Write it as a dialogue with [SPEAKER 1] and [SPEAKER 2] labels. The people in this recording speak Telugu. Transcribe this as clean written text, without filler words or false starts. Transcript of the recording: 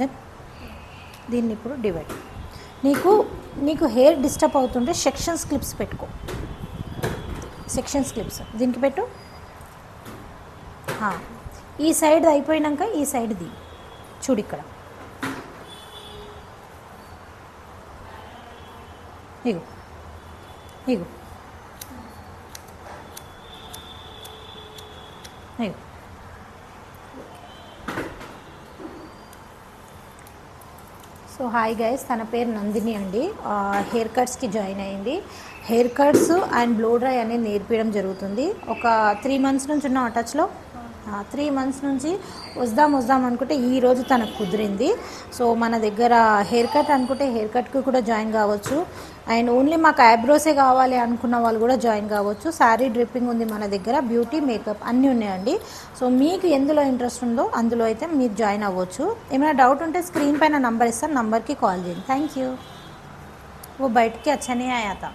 [SPEAKER 1] దెన్ దీన్ని ఇప్పుడు డివైడ్. నీకు హెయిర్ డిస్టర్బ్ అవుతుంటే సెక్షన్స్ క్లిప్స్ పెట్టుకో. సెక్షన్స్ క్లిప్స్ దీనికి పెట్టు. ఈ సైడ్ అయిపోయినాక ఈ సైడ్ది చూడు ఇక్కడ. ఇగో ఇగో ఇగో. సో హాయ్ గైస్, తన పేరు నందిని అండి. హెయిర్ కట్స్కి జాయిన్ అయింది. Hair cuts and blow dry అనేది నేర్పించడం జరుగుతుంది. ఒక 3 months నుంచి ఉన్న టచ్లో. 3 months నుంచి వద్దాం అనుకుంటే ఈరోజు తనకు కుదిరింది. సో మన దగ్గర హెయిర్ కట్ అనుకుంటే హెయిర్ కట్కి కూడా జాయిన్ కావచ్చు. అండ్ ఓన్లీ మాకు ఐబ్రోసే కావాలి అనుకున్న వాళ్ళు కూడా జాయిన్ కావచ్చు. శారీ డ్రిప్పింగ్ ఉంది మన దగ్గర, బ్యూటీ మేకప్ అన్నీ ఉన్నాయండి. సో మీకు ఎందులో ఇంట్రెస్ట్ ఉందో అందులో అయితే మీరు జాయిన్ అవ్వచ్చు. ఏమైనా డౌట్ ఉంటే స్క్రీన్ పైన నంబర్ ఇస్తాను, నంబర్కి కాల్ చేయండి. Thank you. वो बैठ के अच्छा नहीं आया था.